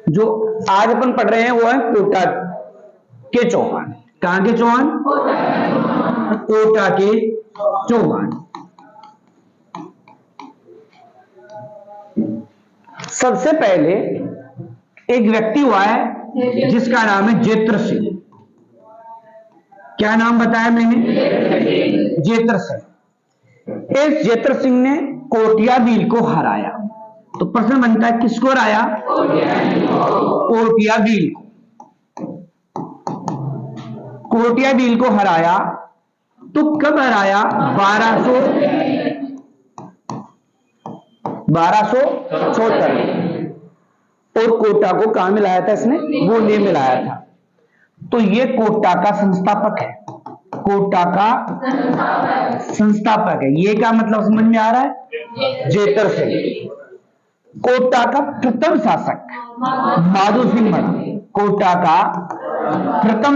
जो आज अपन पढ़ रहे हैं वो है कोटा के चौहान। कहां के चौहान? कोटा के चौहान। सबसे पहले एक व्यक्ति हुआ है जिसका नाम है जेत्र सिंह। क्या नाम बताया मैंने? जेत्र सिंह। इस जेत्र सिंह ने कोटिया भील को हराया। तो प्रश्न बनता है किसको हराया? कोटिया भील को। कोटिया भील को हराया। तो कब हराया? 1274 में। और कोटा को कहां मिलाया था इसने? गोंडे मिलाया था। तो ये कोटा का संस्थापक है। कोटा का संस्थापक है। ये क्या मतलब समझ में आ रहा है? जेतर सिंह। कोटा का प्रथम शासक माधो सिंह बना। कोटा का प्रथम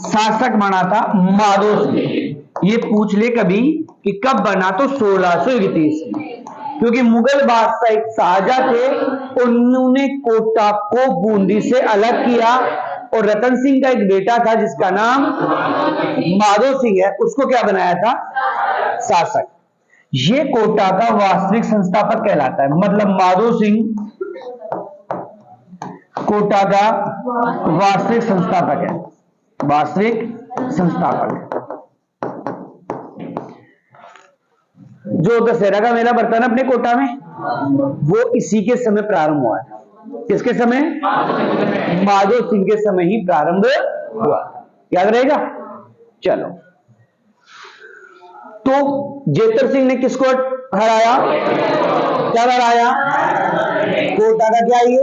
शासक बना था माधो सिंह। ये पूछ ले कभी कि कब बना, तो 1631 में। क्योंकि मुगल बादशाह एक शाहजहां थे, उन्होंने कोटा को बूंदी से अलग किया और रतन सिंह का एक बेटा था जिसका नाम माधो सिंह है, उसको क्या बनाया था? शासक। ये कोटा का वास्तविक संस्थापक कहलाता है। मतलब माधो सिंह कोटा का वास्तविक संस्थापक है। वास्तविक संस्थापक है। जो दशहरा का मेला बढ़ता है ना अपने कोटा में, वो इसी के समय प्रारंभ हुआ है। किसके समय? माधो सिंह के समय ही प्रारंभ हुआ। याद रहेगा? चलो, तो जेतर सिंह ने किसको हराया? क्या हराया? कोटा का क्या? ये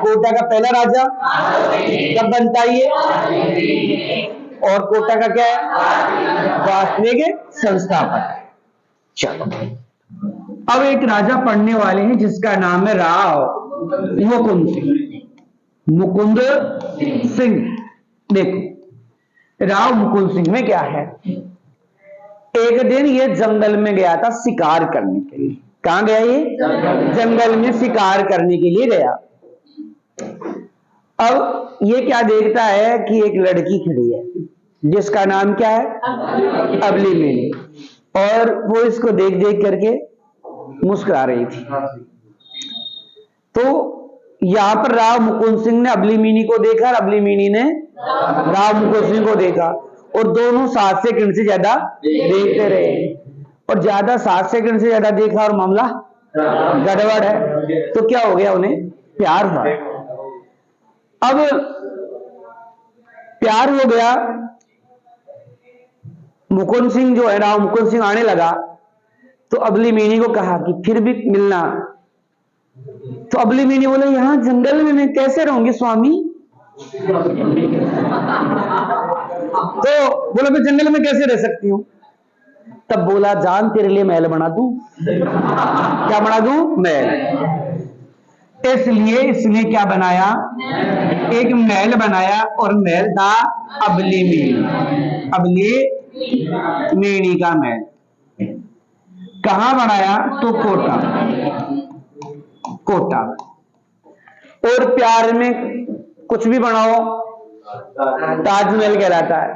कोटा का पहला राजा कब बनता है ये? और कोटा का क्या है? वास्तविक संस्थापक। चलो, अब एक राजा पढ़ने वाले हैं जिसका नाम है राव मुकुंद सिंह। मुकुंद सिंह। देखो राव मुकुंद सिंह में क्या है? एक दिन ये जंगल में गया था शिकार करने के लिए। कहां गया ये? जंगल में शिकार करने के लिए गया। अब ये क्या देखता है कि एक लड़की खड़ी है जिसका नाम क्या है? अबली मीनी। और वो इसको देख देख करके मुस्कुरा रही थी। तो यहां पर राव मुकुंद सिंह ने अबली मीनी को देखा और अबली मीनी ने राव मुकुंद सिंह को देखा, और दोनों 7 सेकंड से ज्यादा देखते रहे। और ज्यादा 7 सेकंड से ज्यादा देखा और मामला गड़बड़ है। तो क्या हो गया? उन्हें प्यार हुआ। अब प्यार हो गया। मुकुंद सिंह जो है, राव मुकुंद सिंह आने लगा तो अबली मीनी को कहा कि फिर भी मिलना। तो अबली मीनी बोले यहां जंगल में मैं कैसे रहूंगी स्वामी? तो बोला मैं जंगल में कैसे रह सकती हूं? तब बोला जान तेरे लिए महल बना दूं। क्या बना दूं? महल। इसलिए क्या बनाया? एक महल बनाया, और महल था अबली मीनी। अबली मीनी का महल। कहां बनाया? तो कोटा। और प्यार में कुछ भी बनाओ ताजमहल कहलाता है।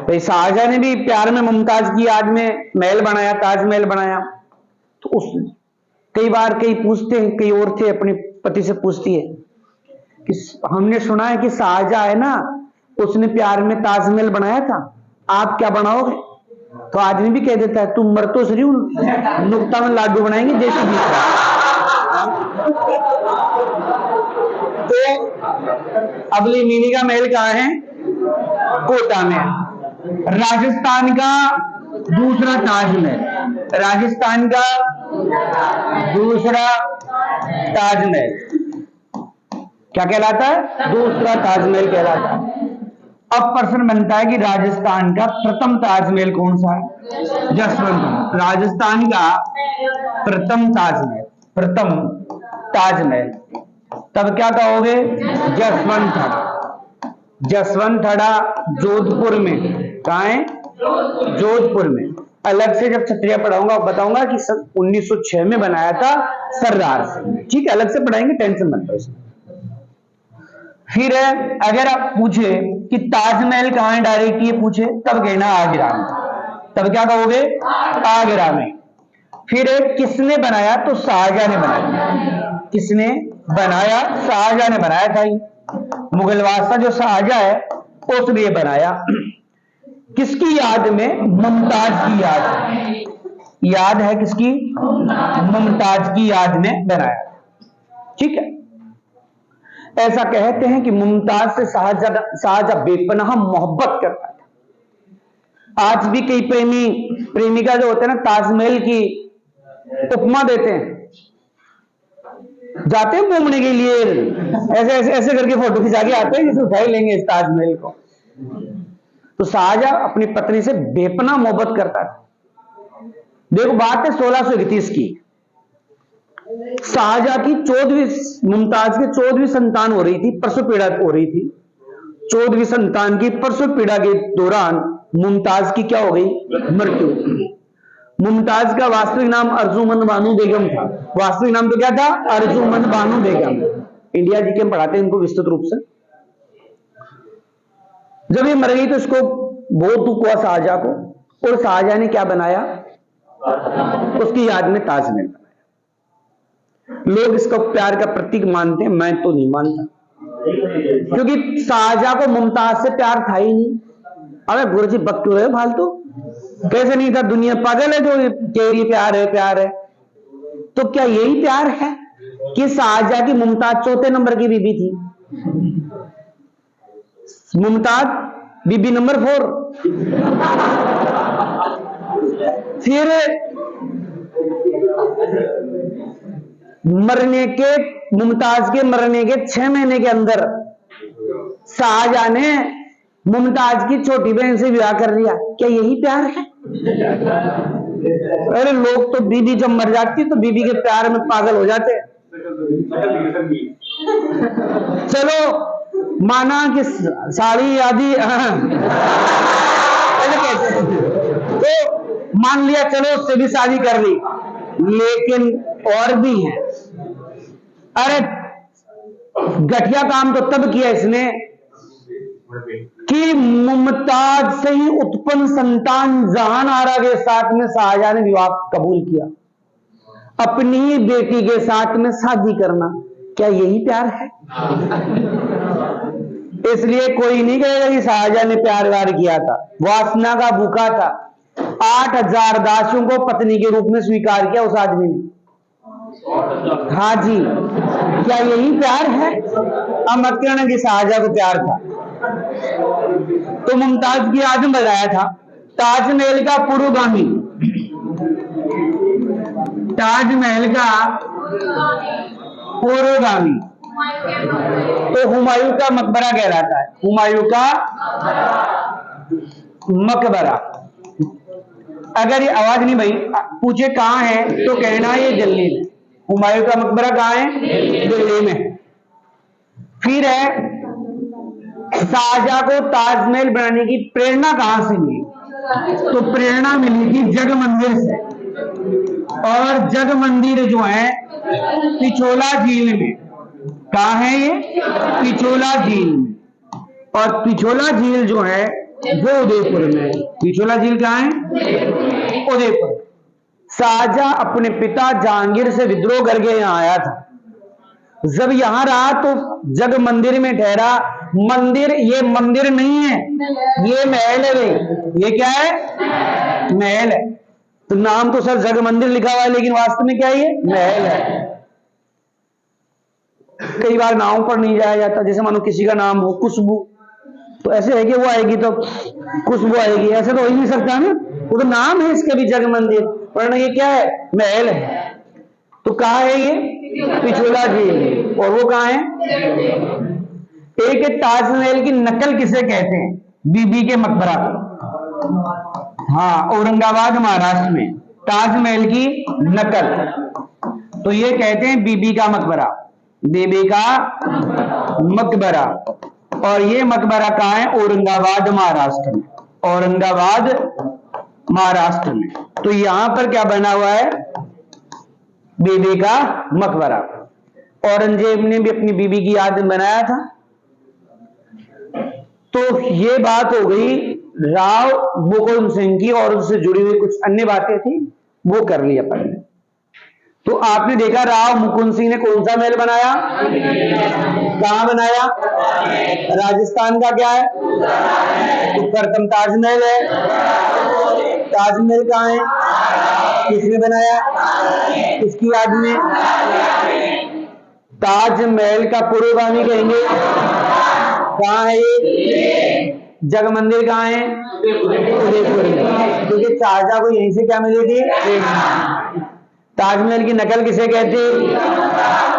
भाई शाहजहां ने भी प्यार में मुमताज की याद में महल बनाया, ताजमहल बनाया। तो उस कई बार कई पूछते हैं, कई औरतें अपने पति से पूछती है कि हमने सुना है कि शाहजहां है ना, उसने प्यार में ताजमहल बनाया था, आप क्या बनाओगे? तो आदमी भी कह देता है तुम मर तो सही, नुक्ता में लाडू बनाएंगे जैसे भी। तो अबली मीनी का महल कहां है? कोटा में। राजस्थान का दूसरा ताजमहल। राजस्थान का दूसरा ताजमहल क्या कहलाता है? दूसरा ताजमहल कहलाता है। अब प्रश्न बनता है कि राजस्थान का प्रथम ताजमहल कौन सा है? जसवंत। राजस्थान का प्रथम ताजमहल तब क्या कहोगे? जसवंत थड़ा। जसवंत थड़ा जोधपुर में। कहां है? जोधपुर में। अलग से जब छत्रिया पढ़ाऊंगा बताऊंगा कि 1906 में बनाया था सरदार सिंह ने, ठीक है, अलग से पढ़ाएंगे, टेंशन मत लो इसमें। फिर अगर आप पूछे कि ताजमहल कहां है, डायरेक्ट ये पूछे, तब कहना आगरा में। तब क्या कहोगे? आगरा में। फिर किसने बनाया, तो शाहजहां ने बनाया। किसने बनाया? शाहजहां ने बनाया था। मुगल बादशाह जो शाहजहां है उसने ये बनाया। किसकी याद में? मुमताज की याद। याद है किसकी? मुमताज की याद में बनाया, ठीक है। ऐसा कहते हैं कि मुमताज से शाहजहां बेपनाह मोहब्बत करता था। आज भी कई प्रेमिका जो होते हैं ना, ताजमहल की उपमा देते हैं, जाते हैं घूमने के लिए, ऐसे ऐसे ऐसे करके फोटो खिंचा के आते हैं जैसे उठा ही लेंगे इस ताजमहल को। तो शाहजहां अपनी पत्नी से बेपनाह मोहब्बत करता था। देखो बात है 1631 की, शाहजहां की 14वीं, मुमताज की 14वीं संतान हो रही थी, प्रसव पीड़ा हो रही थी। 14वीं संतान की प्रसव पीड़ा के दौरान मुमताज की क्या हो गई? मृत्यु। मुमताज का वास्तविक नाम अर्जुमंद बानो बेगम था। वास्तविक नाम तो क्या था? अर्जुमंद बानो बेगम। इंडिया जी के हम पढ़ाते हैं इनको विस्तृत रूप से। जब ये मर गई तो इसको बहुत दुख हुआ शाहजहां को, और शाहजहां ने क्या बनाया? उसकी याद में ताजमहल बनाया। लोग इसको प्यार का प्रतीक मानते हैं, मैं तो नहीं मानता, क्योंकि शाहजहां को मुमताज से प्यार था ही नहीं। अबे गुरुजी बकचोद है फालतू, कैसे नहीं था? दुनिया पागल है जो कह रही प्यार है प्यार है। तो क्या यही प्यार है कि शाहजहां की मुमताज चौथे नंबर की बीबी थी? मुमताज बीबी नंबर 4। फिर मुमताज के मरने के 6 महीने के अंदर शाहजहां ने मुमताज की छोटी बहन से विवाह कर लिया। क्या यही प्यार है? अरे लोग तो बीबी जब मर जाती तो बीबी के प्यार में पागल हो जाते। चलो माना कि साड़ी आदि तो मान लिया, चलो उससे भी शादी कर ली, लेकिन और भी है। अरे घटिया काम तो तब किया इसने कि मुमताज से ही उत्पन्न संतान जहान आरा के साथ में शाहजहां ने विवाह कबूल किया। अपनी ही बेटी के साथ में शादी करना, क्या यही प्यार है? इसलिए कोई नहीं कहेगा कि शाहजहां ने प्यार व्यार किया था, वासना का भूखा था। 8000 दासियों को पत्नी के रूप में स्वीकार किया उस आदमी ने। हाँ जी, क्या यही प्यार है? अब मत कहना कि शाहजहां को प्यार था। तो मुमताज की याद में बनाया था। ताजमहल का पूर्वगामी, ताजमहल का पूर्वगामी तो हुमायूं का मकबरा कहलाता है। हुमायूं का मकबरा। अगर ये आवाज नहीं भाई पूछे कहां है तो कहना ये दिल्ली में। हुमायूं का मकबरा कहां है? दिल्ली में। फिर है शाहजहां को ताजमहल बनाने की प्रेरणा कहां से मिली? तो प्रेरणा मिली थी जग मंदिर से। और जग मंदिर जो है पिछोला झील में। कहां है ये? पिछोला झील में। और पिछोला झील जो है वो उदयपुर में है। पिछोला झील कहां है? उदयपुर। शाहजहां अपने पिता जहांगीर से विद्रोह करके यहां आया था। जब यहां रहा तो जग मंदिर में ठहरा। मंदिर, ये मंदिर नहीं है, ये महल है भाई। ये क्या है? महल है। तो नाम तो सर जग मंदिर लिखा हुआ है, लेकिन वास्तव में क्या है? ये महल है। कई बार नाम पर नहीं जाया जाता, जैसे मानो किसी का नाम हो खुशबू, तो ऐसे है कि वो आएगी तो खुशबू आएगी, ऐसे तो हो ही नहीं सकता ना। वो तो नाम है इसके भी जग मंदिर, वरना ये क्या है? महल है। तो कहाँ है ये? पिछोला झील। और वो कहाँ है? एक ताजमहल की नकल किसे कहते हैं? बीबी के मकबरा। हाँ, औरंगाबाद महाराष्ट्र में ताजमहल की नकल, तो ये कहते हैं बीबी का मकबरा। बीबी का मकबरा। और ये मकबरा कहाँ है? औरंगाबाद महाराष्ट्र में। औरंगाबाद महाराष्ट्र में। तो यहां पर क्या बना हुआ है? बीबी का मकबरा। औरंगजेब ने भी अपनी बीबी की याद में बनाया था। तो ये बात हो गई राव मुकुंद सिंह की, और उससे जुड़ी हुई कुछ अन्य बातें थी, वो कर ली अपन ने। तो आपने देखा राव मुकुंद सिंह ने कौन सा महल बनाया? कहां बनाया? राजस्थान का क्या है? तो प्रथम ताजमहल है। ताजमहल कहां है? किसने बनाया? किसकी याद में? ताजमहल का पूर्वगामी कहेंगे कहां है ये? जग मंदिर कहां है? उदयपुर में। क्योंकि शाहजहां को यहीं से क्या मिली थी? ताजमहल की नकल किसे कहते?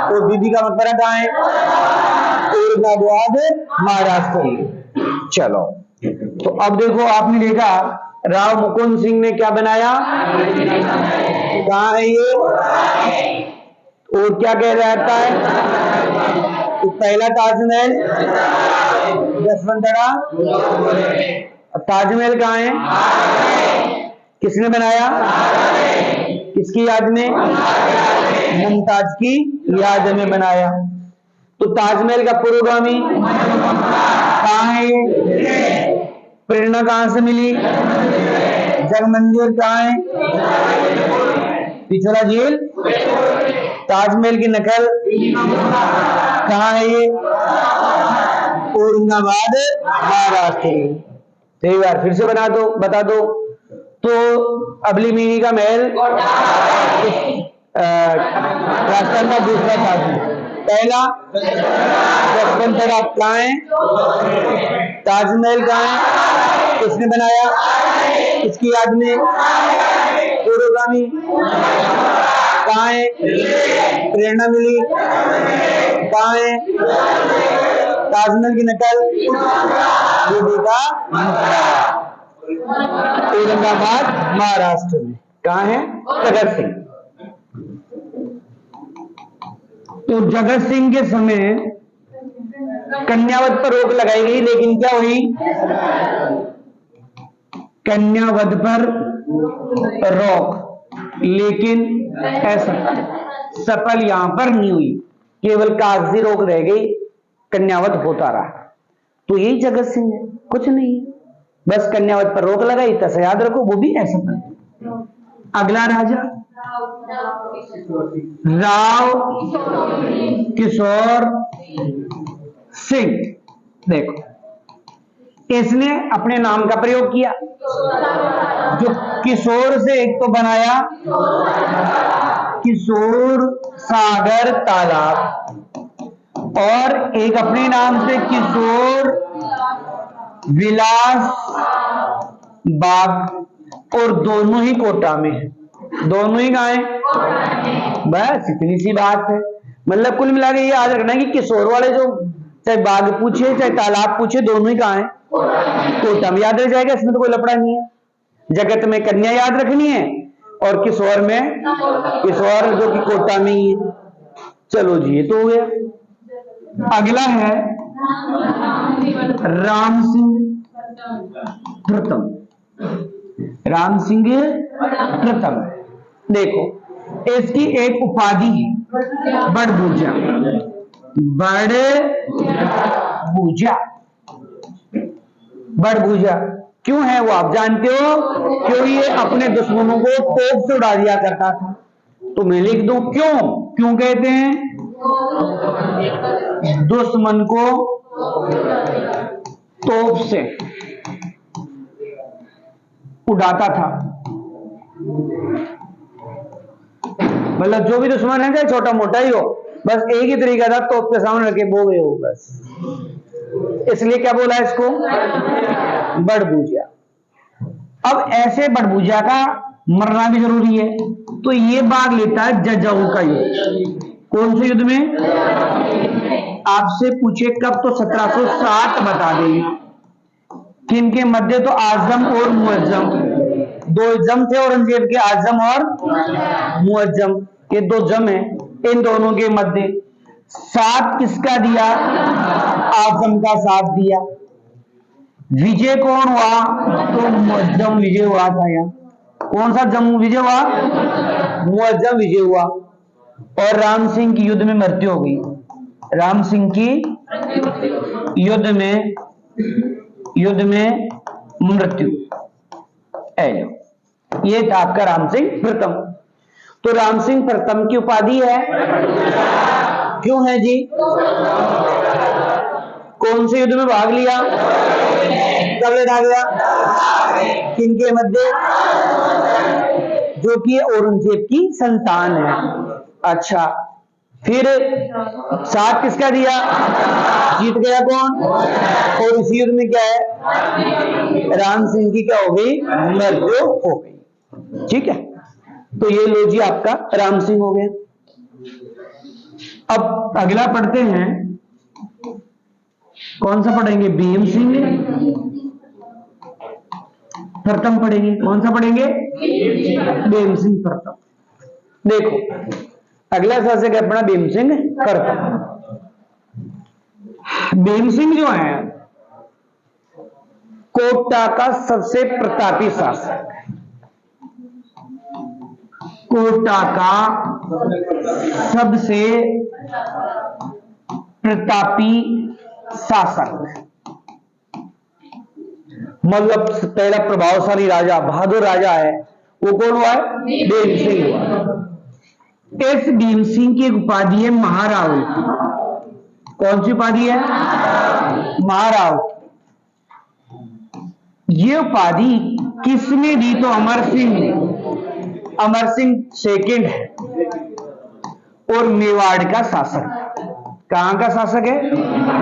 तो बीबी का मकबरा कहां है? औरंगाबाद, महाराष्ट्र में। चलो, तो अब देखो, आपने देखा राव मुकुंद सिंह ने क्या बनाया? कहां है ये? और क्या कह रहता है? तो पहला ताजमहल जसवंतरा। ताजमहल कहां है? किसने बनाया? किसकी याद में? मुमताज की याद में बनाया। तो ताजमहल का पूर्वगामी कहां है ये? प्रेरणा कहां से मिली? जग मंदिर कहां है? पिछोला झील। ताजमहल की नकल कहां है ये? औरंगाबाद, महाराष्ट्र में। सही बार फिर से बता दो। तो अबली मीनी का महल राजस्थान का दूसरा ताजमहल। पहला जसवंतरा कहां है? ताजमहल कहां है? किसने बनाया? इसकी याद में? पूर्वगामी कहां है? प्रेरणा मिली कहां है? ताजमहल की नकल बीबी का मकबरा, औरंगाबाद, महाराष्ट्र में। कहां है? जगत सिंह। तो जगत सिंह के समय कन्यावध पर रोक लगाई गई, लेकिन क्या हुई? कन्यावध पर रोक, लेकिन सफल यहां पर नहीं हुई, केवल कागजी रोक रह गई, कन्यावध होता रहा। तो यही जगत सिंह है, कुछ नहीं है, बस कन्यावध पर रोक लगाई, तसे याद रखो, वो भी असफल। अगला राजा राव किशोर सिंह। देखो, इसने अपने नाम का प्रयोग किया। जो किशोर से एक तो बनाया किशोर सागर तालाब, और एक अपने नाम से किशोर विलास बाग, और दोनों ही कोटा में है। दोनों ही कहां है? बस इतनी सी बात है। मतलब कुल मिला के ये याद रखना कि किशोर वाले जो चाहे बाग पूछे चाहे तालाब पूछे, दोनों ही कहां है? कोटा में। याद रह जाएगा, इसमें तो कोई लफड़ा नहीं है। जगत में कन्या याद रखनी है, और किशोर में किशोर जो कि कोटा में ही है। चलो जी, ये तो हो गया। अगला है राम सिंह प्रथम। राम सिंह प्रथम, देखो इसकी एक उपाधि है बड़भुजा। बड़भुजा, बड़भुजा क्यों है वो आप जानते हो? क्योंकि ये अपने दुश्मनों को तोप से उड़ा दिया करता था। तो मैं लिख दूं क्यों? क्यों कहते हैं? दुश्मन को तोप से उड़ाता था। मतलब जो भी दुश्मन है, चाहे छोटा मोटा ही हो, बस एक ही तरीका था, तोप के सामने रखे बोगे हो बस। इसलिए क्या बोला इसको? बड़भुजा। अब ऐसे बड़भुजा का मरना भी जरूरी है, तो ये भाग लेता है जजाऊ का युद्ध। कौन से युद्ध में? आपसे पूछे कब, तो 1760 बता देंगे। किनके मध्य? तो आजम और मुअज्जम, दो जम थे औरंगजेब के, आजम और मुअज्जम के दो जम है, इन दोनों के मध्य। साथ किसका दिया? आजम का साथ दिया। विजय कौन हुआ? तो मुअज्जम विजय हुआ था। यहाँ कौन सा जम्मू विजय हुआ? मुअज्जम विजय हुआ। और राम सिंह की युद्ध में मृत्यु हो गई। राम सिंह की युद्ध में मृत्यु। ये था आपका राम सिंह प्रथम। तो राम सिंह प्रथम की उपाधि है, क्यों है जी? कौन से युद्ध में भाग लिया? कब लड़ा गया? किनके मध्य? जो कि औरंगजेब की संतान है। अच्छा, फिर साथ किसका दिया? जीत गया कौन? और इसी युद्ध में क्या है? राम सिंह की क्या हो गई? मृत्यु हो गई। ठीक है, तो ये लो जी आपका राम सिंह हो गया। अब अगला पढ़ते हैं, कौन सा पढ़ेंगे? भीम सिंह प्रथम पढ़ेंगे। कौन सा पढ़ेंगे? भीम सिंह प्रथम। देखो अगला शासक है अपना भीम सिंह प्रथम। भीम सिंह जो है कोटा का सबसे प्रतापी शासक, कोटा का सबसे प्रतापी शासक, मतलब पहला प्रभावशाली राजा, बहादुर राजा है वो कौन हुआ है? भीम सिंह हुआ। इस भीम सिंह की एक उपाधि है महाराव की। कौन सी उपाधि है? महाराव। ये उपाधि किसने दी? तो अमर सिंह ने। अमर सिंह सेकंड है और मेवाड़ का शासक। कहां का शासक है?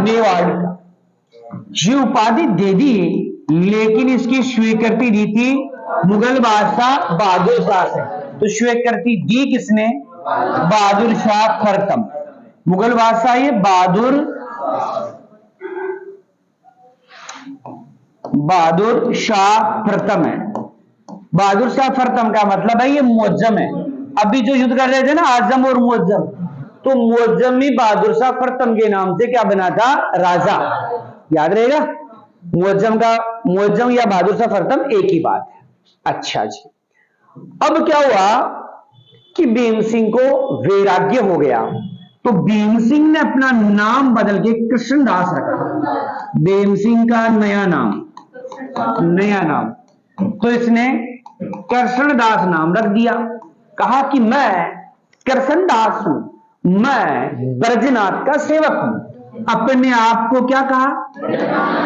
मेवाड़ का। ये उपाधि दे दी, लेकिन इसकी स्वीकृति दी थी मुगल बादशाह बहादुर शाह से। तो स्वीकृति दी किसने? बहादुर शाह प्रथम। मुगल बादशाह ये बहादुर शाह प्रथम है। बहादुर शाह प्रथम का मतलब है ये मुअज्जम है। अभी जो युद्ध कर रहे थे ना आजम और मुअज्जम, तो मुअज्जम ही बहादुर शाह प्रथम के नाम से क्या बना था? राजा। याद रहेगा, मुअज्जम या बहादुर शाह प्रथम एक ही बात है। अच्छा जी, अब क्या हुआ कि भीम सिंह को वैराग्य हो गया, तो भीम सिंह ने अपना नाम बदल के कृष्णदास रखा। भीम सिंह का नया नाम तो इसने कृष्णदास नाम रख दिया। कहा कि मैं कृष्णदास हूं, मैं ब्रजनाथ का सेवक हूं। अपने आप को क्या कहा?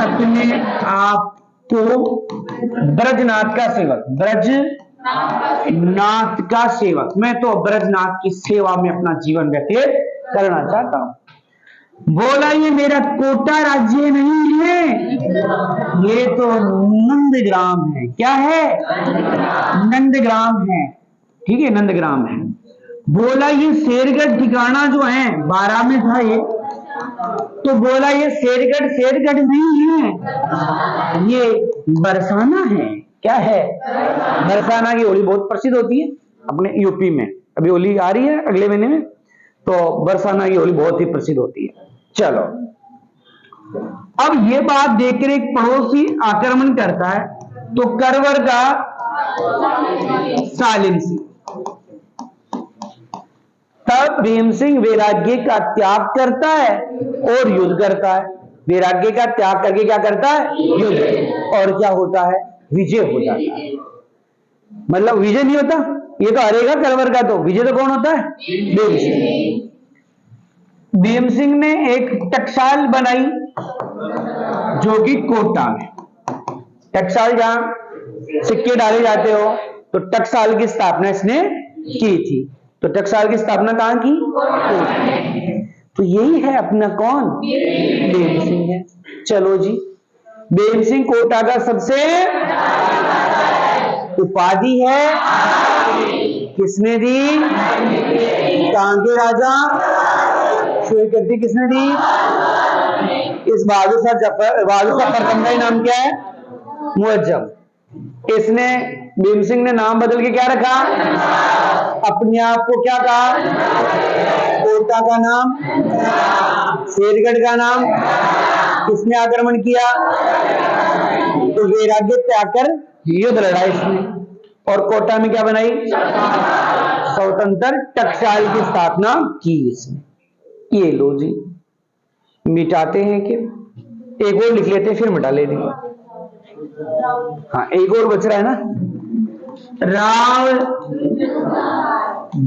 अपने आप को ब्रजनाथ का सेवक, ब्रजनाथ का सेवक। मैं तो ब्रजनाथ की सेवा में अपना जीवन व्यतीत करना चाहता हूं। बोला ये मेरा कोटा राज्य नहीं है, ये तो नंदग्राम है। क्या है? नंदग्राम है। ठीक है, नंदग्राम है। बोला ये शेरगढ़ ठिकाना जो है 12 में था ये, तो बोला ये शेरगढ़ नहीं है, ये बरसाना है। क्या है? बरसाना की होली बहुत प्रसिद्ध होती है अपने यूपी में। अभी होली आ रही है अगले महीने में, तो बरसाना की होली बहुत ही प्रसिद्ध होती है। चलो, अब ये बात देखकर एक पड़ोसी आक्रमण करता है, तो करवर का सालिम सिंह। तब भीम सिंह वैराग्य का त्याग करता है और युद्ध करता है। वैराग्य का त्याग करके क्या करता है? युद्ध। और क्या होता है? विजय हो जाता है। मतलब विजय नहीं होता, ये तो हरेगा करवर का, तो विजय तो कौन होता है? भीम सिंह। भीम सिंह ने एक टकसाल बनाई जो कि कोटा में। टकसाल जहां सिक्के डाले जाते हो, तो टकसाल की स्थापना इसने की थी। तो टकसाल की स्थापना कहां की? तो यही है अपना कौन? भीम सिंह है। चलो जी, भीम सिंह कोटा का सबसे उपाधि है किसने दी? कहां के राजा? स्वीकृति किसने दी? इस बहादुर शाह प्रथम का नाम क्या है? मुअज्जम। इसने भीम सिंह ने नाम बदल के क्या रखा? अपने आप को क्या कहा? कोटा का नाम, शेरगढ़ का नाम। किसने आक्रमण किया? तो वैराग्य त्याग कर युद्ध लड़ा इसने। और कोटा में क्या बनाई? स्वतंत्र टकसाल की स्थापना की इसने। ये लो जी, मिटाते हैं कि एक और लिख लेते हैं, फिर मिटा लेते हैं। हाँ, एक और बच रहा है ना, राव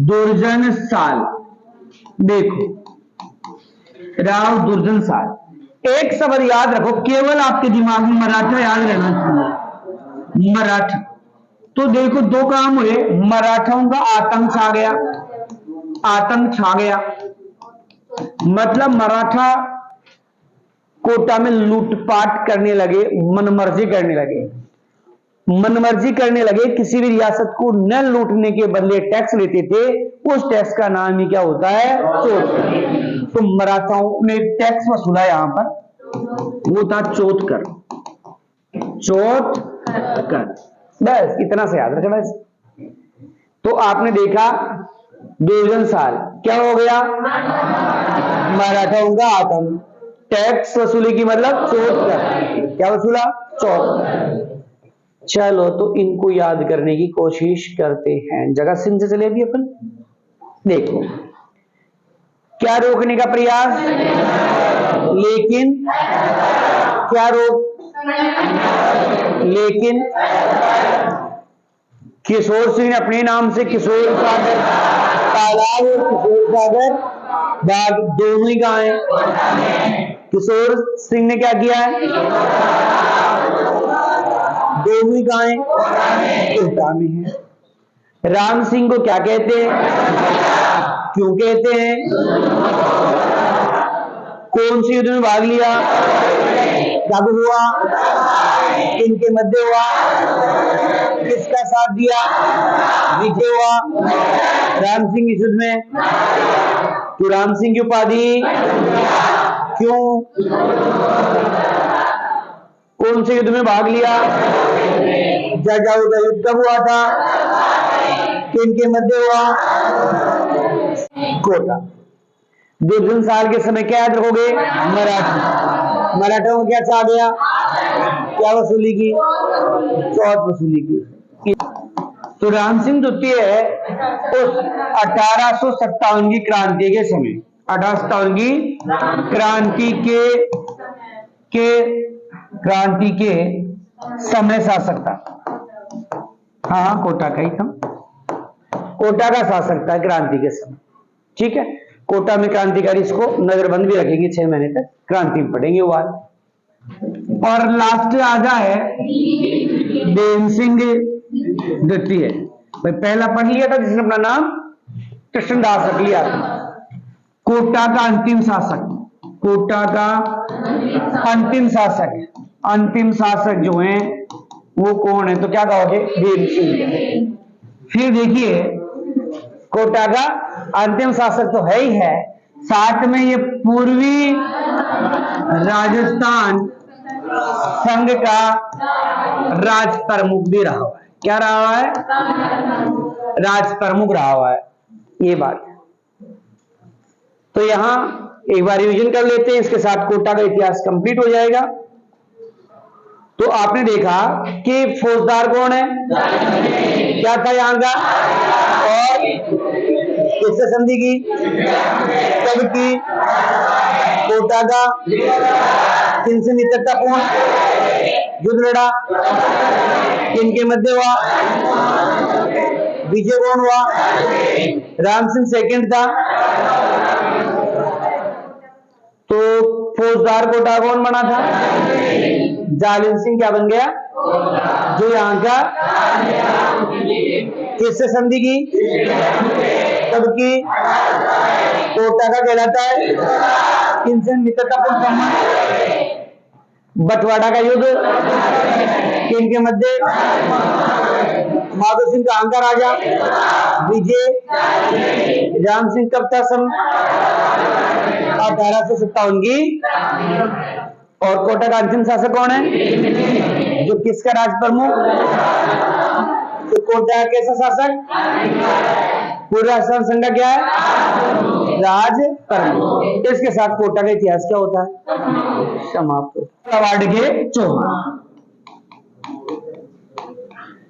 दुर्जन साल। देखो, राव दुर्जन साल, एक शब्द याद रखो, केवल आपके दिमाग में मराठा याद रहना चाहिए, मराठा। तो देखो दो काम हुए, मराठाओं का आतंक छा गया, आतंक छा गया, मतलब मराठा कोटा में लूटपाट करने लगे, मनमर्जी करने लगे, मनमर्जी करने लगे। किसी भी रियासत को न लूटने के बदले टैक्स लेते थे, उस टैक्स का नाम ही क्या होता है? चोट। तो मराठाओं ने टैक्स वसूला यहां पर, वो था चोट कर, चोट कर, बस इतना से याद रखना। तो आपने देखा दुर्जन साल क्या हो गया? मराठाओं का आतंक, टैक्स वसूली की मतलब चोट कर, क्या वसूला? चोट। चलो तो इनको याद करने की कोशिश करते हैं, जगह सिंह से चले भी अपन। देखो, क्या रोकने का प्रयास, लेकिन क्या रोक, लेकिन किशोर सिंह ने अपने नाम से किशोर सागर तालाब और किशोर सागर बाग दोनों ही कहां है? किशोर सिंह ने क्या किया है? दोनों ही कहां है? कोटा में है। राम सिंह को क्या कहते हैं? क्यों कहते हैं? कौन से युद्ध में भाग लिया? कब हुआ? किनके मध्य हुआ? किसका साथ दिया? विजय हुआ राम सिंह इस युद्ध में। तो राम सिंह की उपाधि क्यों? कौन से युद्ध में भाग लिया? जजाऊ का युद्ध कब हुआ था? किनके मध्य हुआ? कोटा। दुर्जन साल के समय क्या याद रखोगे? मराठा, मराठों को क्या चाह गया? क्या वसूली की? चौथ वसूली की। तो राम सिंह द्वितीय उस 1857 की क्रांति के समय, 1857 की क्रांति के समय शासक था। हाँ, कोटा का ही था, कोटा का शासक था क्रांति के समय। ठीक है, कोटा में क्रांतिकारी इसको नजरबंद भी रखेंगे, 6 महीने तक क्रांति में पढ़ेंगे वो आज। और लास्ट राजा है देव सिंह द्वितीय। भाई पहला पढ़ लिया था जिसने अपना नाम कृष्णदास रख लिया था। कोटा का अंतिम शासक, कोटा का अंतिम शासक, अंतिम शासक जो है वो कौन है? तो क्या कहोगे? देव सिंह। फिर देखिए, कोटा का अंतिम शासक तो है ही है, साथ में ये पूर्वी राजस्थान संघ का राज प्रमुख भी रहा हुआ है। क्या रहा हुआ है? राज प्रमुख रहा हुआ है, ये बात है। तो यहां एक बार रिवीजन कर लेते हैं, इसके साथ कोटा का इतिहास कंप्लीट हो जाएगा। तो आपने देखा कि फौजदार कौन है? क्या था यहां का? और किससे संधि की? कब की? कोटा का किनसे मित्रतापूर्ण युद्ध लड़ा? किनके मध्य हुआ? विजय कौन हुआ? राम सिंह सेकंड था। तो फौजदार कोटा कौन बना था? जालिम सिंह क्या बन गया? जो यहां का किससे संधि की? कब की? कोटा का कहलाता है। किनसे मित्रतापूर्ण संबंध? बटवाड़ा का युद्ध किनके मध्य? माधो सिंह कहां का राजा? विजय। राम सिंह कब था? सन 1857 की। और कोटा का अंतिम शासक कौन है? जो किसका राज प्रमुख? तो कोटा का कैसा शासक? पूर्व राजस्थान संघ का क्या है? राज प्रमुख। इसके साथ कोटा का इतिहास क्या होता है? समाप्त होता है। अवार्ड के चौहान।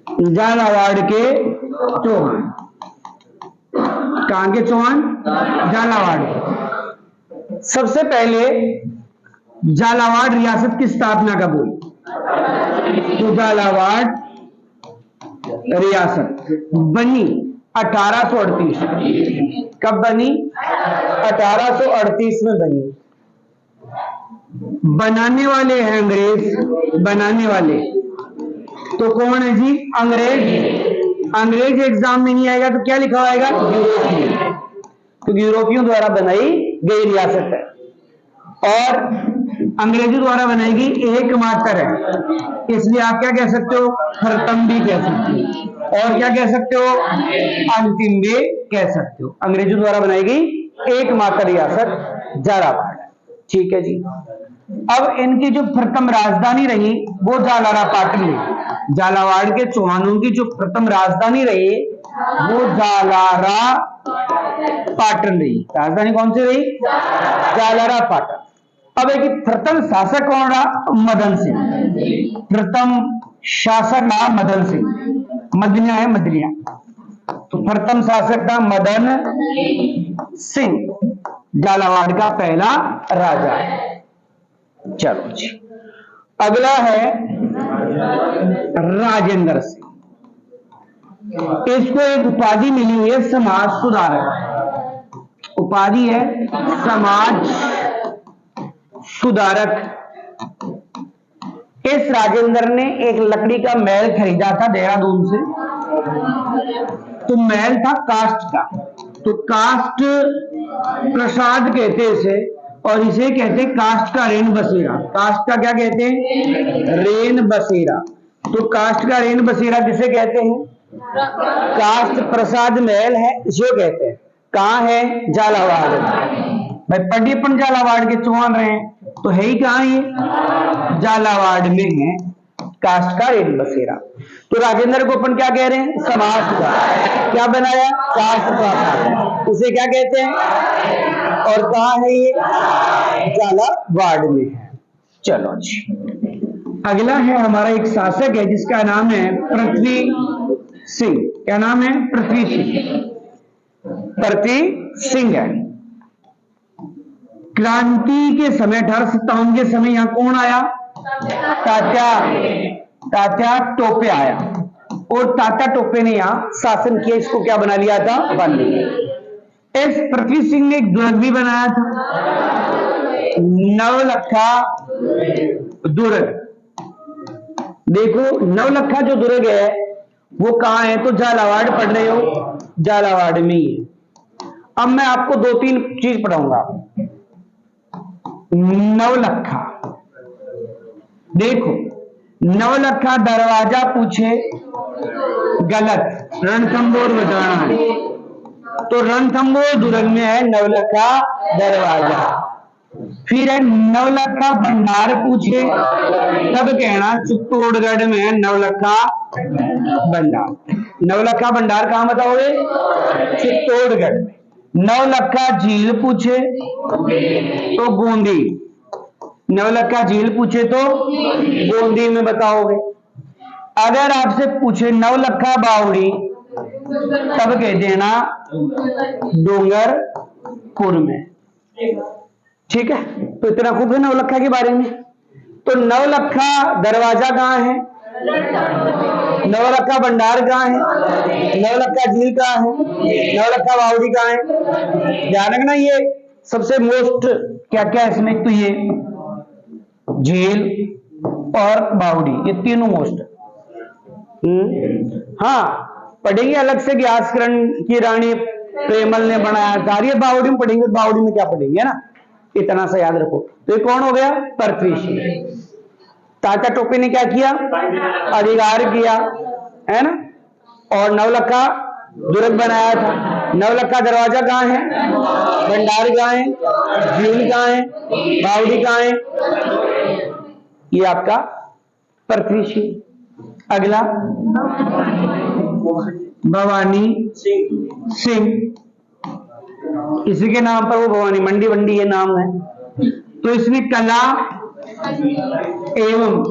झालावाड़ के चौहान। कहां के चौहान? झालावाड़। सबसे पहले झालावाड़ रियासत की स्थापना कब हुई? तो झालावाड़ रियासत बनी 1838। कब बनी? 1838 में बनी। बनाने वाले हैं अंग्रेज। बनाने वाले तो कौन है जी? अंग्रेज। अंग्रेज एग्जाम में नहीं आएगा तो क्या लिखा आएगा? यूरोपियन। तो यूरोपियों द्वारा बनाई गई रियासत है और अंग्रेजों द्वारा बनाई गई एकमात्र है, इसलिए आप क्या कह सकते हो? प्रथम भी कह सकते हो और क्या कह सकते हो? अंतिम भी कह सकते हो। अंग्रेजों द्वारा बनाई गई एकमात्र रियासत झालावाड़। ठीक है जी। अब इनकी जो प्रथम राजधानी रही वो जालारा पाटन रही। झालावाड़ के चौहानों की जो प्रथम राजधानी रही वो जालारा पाटन रही। राजधानी कौन सी रही? जालारा पाटन। अब एक प्रथम शासक कौन रहा? मदन सिंह। प्रथम शासक रहा मदन सिंह। मदनिया है मदनिया। तो प्रथम शासक था मदन सिंह, झालावाड़ का पहला राजा है। चलो जी, अगला है राजेंद्र सिंह। इसको एक उपाधि मिली हुई है समाज सुधारक। उपाधि है समाज सुधारक। इस राजेंद्र ने एक लकड़ी का महल खरीदा था देहरादून से। तो महल था काष्ठ का। तो काष्ठ प्रसाद कहते इसे और इसे कहते काष्ठ का रेन बसेरा। काष्ठ का क्या कहते हैं? रेन बसेरा। तो काष्ठ का रेन बसेरा किसे कहते हैं? काष्ठ प्रसाद महल है इसे कहते हैं। कहां है? झालावाड़। भाई पड्डीपन झालावाड़ के चौहान रहे तो है ही कहां? ये झालावाड़ में है काष्ठ का रेन बसेरा। तो राजेंद्र को अपन क्या कह रहे हैं? समाज का। क्या बनाया? काष्ठ का। उसे क्या कहते हैं? और कहां है ये? झालावाड़ में है। चलो जी, अगला है हमारा एक शासक है जिसका नाम है पृथ्वी सिंह। क्या नाम है? पृथ्वी सिंह। पृथ्वी सिंह है। क्रांति के समय 1857 के समय यहां कौन आया? तात्या टोपे आया और तात्या टोपे ने यहां शासन किया। इसको क्या बना लिया था? बन लिया। इस पृथ्वी सिंह ने एक दुर्ग भी बनाया था, नवलखा दुर्ग। देखो नवलखा जो दुर्ग है वो कहां है? तो झालावाड़ पढ़ रहे हो, झालावाड़ में ही है। अब मैं आपको दो तीन चीज पढ़ाऊंगा। नवलखा देखो, नवलखा दरवाजा पूछे गलत, रणथंभौर बताना है। तो रणथंभौर दुर्ग में है नवलखा दरवाजा। फिर है नवलखा भंडार पूछे तब कहना चित्तौड़गढ़ में है नवलखा भंडार। नवलखा भंडार कहां बताओगे? चित्तौड़गढ़ में। नवलखा झील पूछे तो बूंदी। नवलखा झील पूछे तो बूंदी में बताओगे। अगर आपसे पूछे नवलखा बावड़ी तब कह देना डूंगरपुर में। ठीक है, तो इतना खूब है नवलखा के बारे में। तो नवलखा दरवाजा कहां है? नवलखा भंडार कहां है? नवलखा झील कहां है? नवलखा बावड़ी कहां है? ध्यान रखना, ये सबसे मोस्ट क्या क्या है इसमें? तो ये झील और बावड़ी, ये तीनों मोस्ट। हाँ, पढ़ेंगे अलग से ग्यासकरण की रानी प्रेमल ने बनाया था। ये बावड़ी में पढ़ेंगे, बावड़ी में क्या पढ़ेंगे ना, इतना सा याद रखो। तो ये कौन हो गया? पृथ्वी सिंह। तात्या टोपे ने क्या किया? अधिकार किया, है ना। और नवलखा दुर्ग बनाया था। नवलखा दरवाजा कहां है? भंडार कहां है? झील कहां है? बावड़ी कहां है? ये आपका पृथ्वी सिंह। अगला भवानी सिंह। इसी के नाम पर वो भवानी मंडी वंडी ये नाम है। तो इसने कला एवं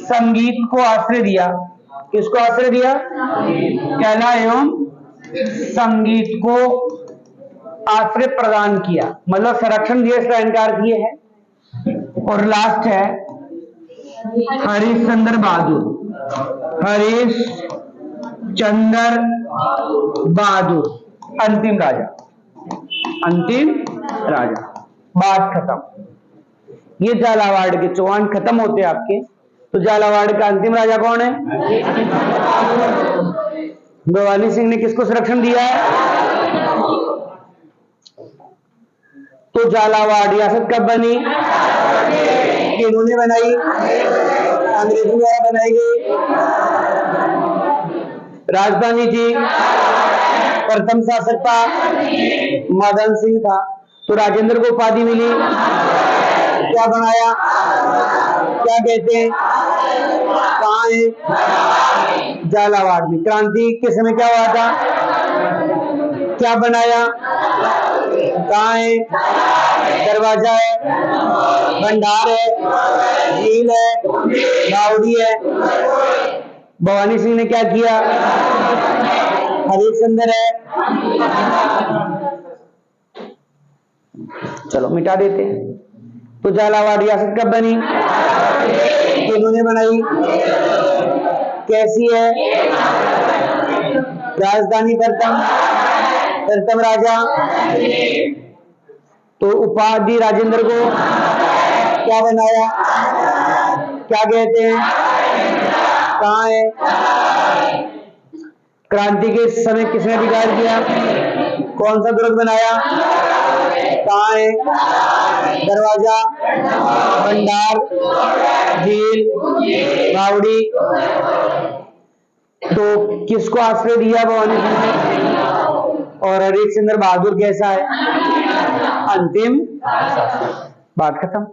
संगीत को आश्रय दिया किसको आश्रय दिया? कला एवं संगीत को आश्रय प्रदान किया, मतलब संरक्षण दिया, इसका इनकार किए है। और लास्ट है हरिश्चंद्र बहादुर। हरिश्चंद्र बहादुर अंतिम राजा, अंतिम राजा। बात खत्म। ये झालावाड़ के चौहान खत्म होते आपके। तो झालावाड़ का अंतिम राजा कौन है? भवानी सिंह ने किसको संरक्षण दिया है? तो झालावाड़ रियासत कब बनी? किन्होंने बनाई? अंग्रेजों द्वारा बनाई गई। राजधानी थी? प्रथम शासक था मदन सिंह था। तो राजेंद्र को उपाधि मिली, क्या बनाया, क्या कहते हैं, कहाँ है? झालावाड़ में। क्रांति के समय क्या हुआ था, क्या बनाया, कहाँ है? दरवाजा है, भंडार है, झील है, बावड़ी है। भवानी सिंह ने क्या किया? हरिश्चंद्र है, चलो मिटा देते हैं। तो झालावाड़ रियासत कब बनी? किन्होंने बनाई? कैसी है? राजधानी प्रथम राजा। तो उपाधि राजेंद्र को क्या बनाया, क्या कहते हैं, कहाँ है? क्रांति के समय किसने बिगाड़ किया? कौन सा दुर्ग बनाया, कहाँ है? दरवाजा, भंडार, झील, बावड़ी। तो किसको आश्रय दिया भवानी सिंह ने? और हरिश्चंद्र बहादुर कैसा है? अंतिम। बात खत्म।